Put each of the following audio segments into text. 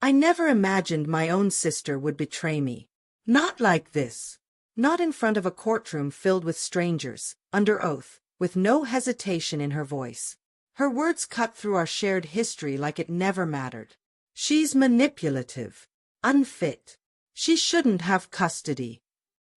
I never imagined my own sister would betray me. Not like this. Not in front of a courtroom filled with strangers, under oath, with no hesitation in her voice. Her words cut through our shared history like it never mattered. She's manipulative. Unfit. She shouldn't have custody.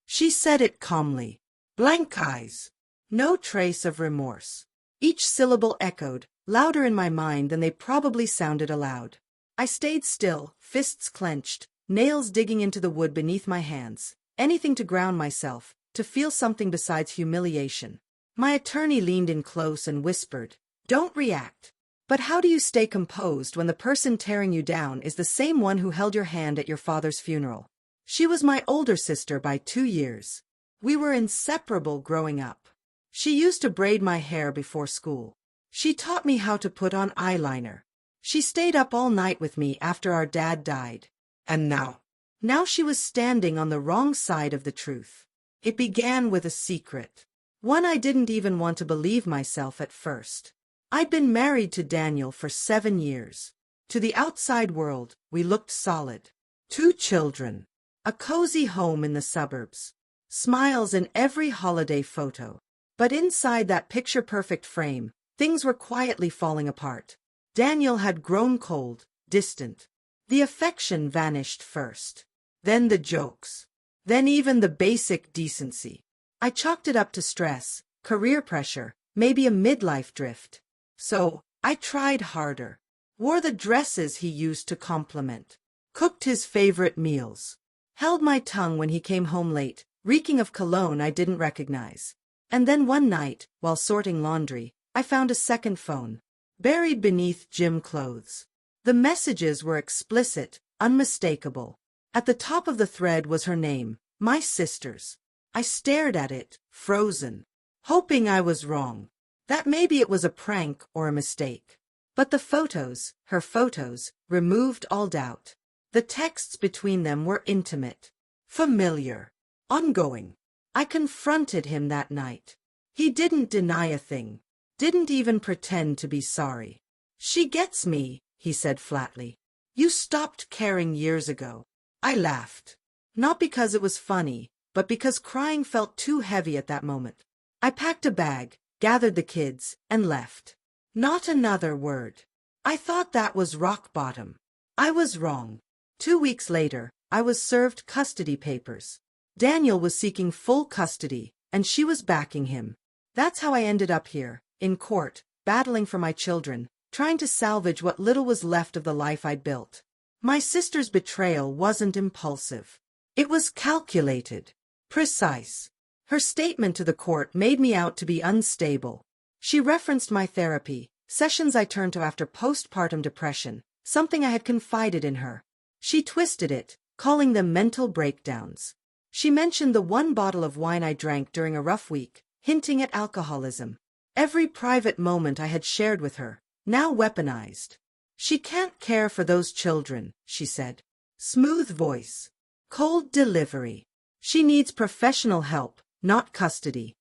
She said it calmly. Blank eyes. No trace of remorse. Each syllable echoed, louder in my mind than they probably sounded aloud. I stayed still, fists clenched, nails digging into the wood beneath my hands, anything to ground myself, to feel something besides humiliation. My attorney leaned in close and whispered, "Don't react." But how do you stay composed when the person tearing you down is the same one who held your hand at your father's funeral? She was my older sister by 2 years. We were inseparable growing up. She used to braid my hair before school. She taught me how to put on eyeliner. She stayed up all night with me after our dad died. And now she was standing on the wrong side of the truth. It began with a secret. One I didn't even want to believe myself at first. I'd been married to Daniel for 7 years. To the outside world, we looked solid. 2 children. A cozy home in the suburbs. Smiles in every holiday photo. But inside that picture-perfect frame, things were quietly falling apart. Daniel had grown cold, distant. The affection vanished first. Then the jokes. Then even the basic decency. I chalked it up to stress, career pressure, maybe a midlife drift. So, I tried harder. Wore the dresses he used to compliment. Cooked his favorite meals. Held my tongue when he came home late, reeking of cologne I didn't recognize. And then one night, while sorting laundry, I found a second phone. Buried beneath gym clothes. The messages were explicit, unmistakable. At the top of the thread was her name, my sister's. I stared at it, frozen, hoping I was wrong, that maybe it was a prank or a mistake. But the photos, her photos, removed all doubt. The texts between them were intimate, familiar, ongoing. I confronted him that night. He didn't deny a thing. Didn't even pretend to be sorry. "She gets me," he said flatly. "You stopped caring years ago." I laughed. Not because it was funny, but because crying felt too heavy at that moment. I packed a bag, gathered the kids, and left. Not another word. I thought that was rock bottom. I was wrong. 2 weeks later, I was served custody papers. Daniel was seeking full custody, and she was backing him. That's how I ended up here, in court, battling for my children, trying to salvage what little was left of the life I'd built. My sister's betrayal wasn't impulsive. It was calculated, precise. Her statement to the court made me out to be unstable. She referenced my therapy, sessions I turned to after postpartum depression, something I had confided in her. She twisted it, calling them mental breakdowns. She mentioned the 1 bottle of wine I drank during a rough week, hinting at alcoholism. Every private moment I had shared with her, now weaponized. "She can't care for those children," she said. Smooth voice. Cold delivery. "She needs professional help, not custody."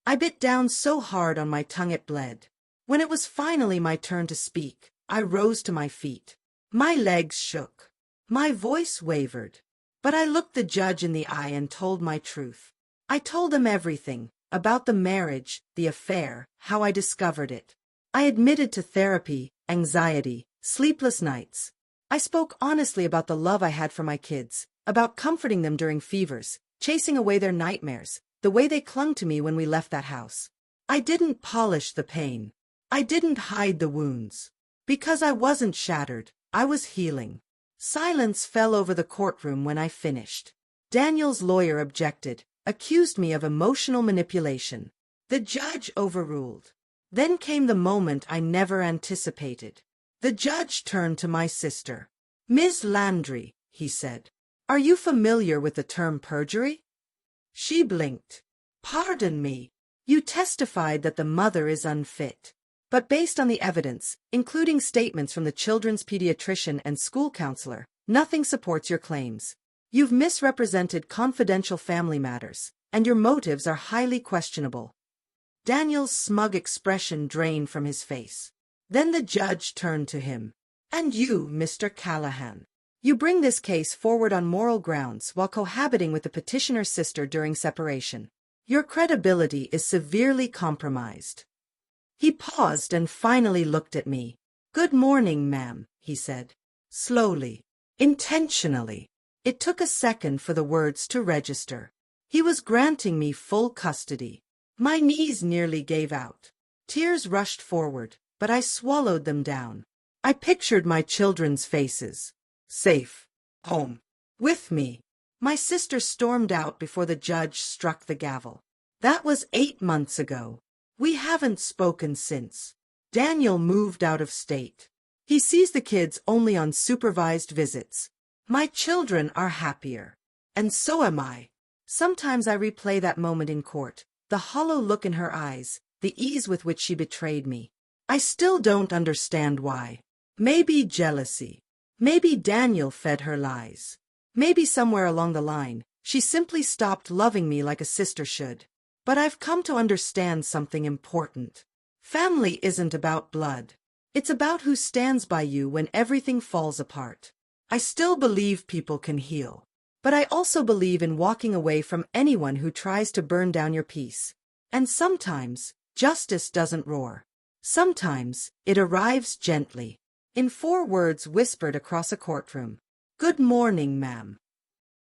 I bit down so hard on my tongue it bled. When it was finally my turn to speak, I rose to my feet. My legs shook. My voice wavered. But I looked the judge in the eye and told my truth. I told him everything, about the marriage, the affair, how I discovered it. I admitted to therapy, anxiety, sleepless nights. I spoke honestly about the love I had for my kids, about comforting them during fevers, chasing away their nightmares, the way they clung to me when we left that house. I didn't polish the pain. I didn't hide the wounds. Because I wasn't shattered, I was healing. Silence fell over the courtroom when I finished. Daniel's lawyer objected, accused me of emotional manipulation. The judge overruled. Then came the moment I never anticipated. The judge turned to my sister. "Ms. Landry," he said, "are you familiar with the term perjury?" She blinked. "Pardon me. You testified that the mother is unfit. But based on the evidence, including statements from the children's pediatrician and school counselor, nothing supports your claims. You've misrepresented confidential family matters, and your motives are highly questionable." Daniel's smug expression drained from his face. Then the judge turned to him. "And you, Mr. Callahan, You bring this case forward on moral grounds while cohabiting with the petitioner's sister during separation. Your credibility is severely compromised. He paused and finally looked at me. Good morning, ma'am, he said. Slowly. Intentionally. It took a second for the words to register. He was granting me full custody. My knees nearly gave out. Tears rushed forward, but I swallowed them down. I pictured my children's faces. Safe. Home. With me. My sister stormed out before the judge struck the gavel. That was 8 months ago. We haven't spoken since. Daniel moved out of state. He sees the kids only on supervised visits. My children are happier. And so am I. Sometimes I replay that moment in court, the hollow look in her eyes, the ease with which she betrayed me. I still don't understand why. Maybe jealousy. Maybe Daniel fed her lies. Maybe somewhere along the line, she simply stopped loving me like a sister should. But I've come to understand something important. Family isn't about blood. It's about who stands by you when everything falls apart. I still believe people can heal. But I also believe in walking away from anyone who tries to burn down your peace. And sometimes, justice doesn't roar. Sometimes, it arrives gently. In 4 words whispered across a courtroom. Good morning, ma'am.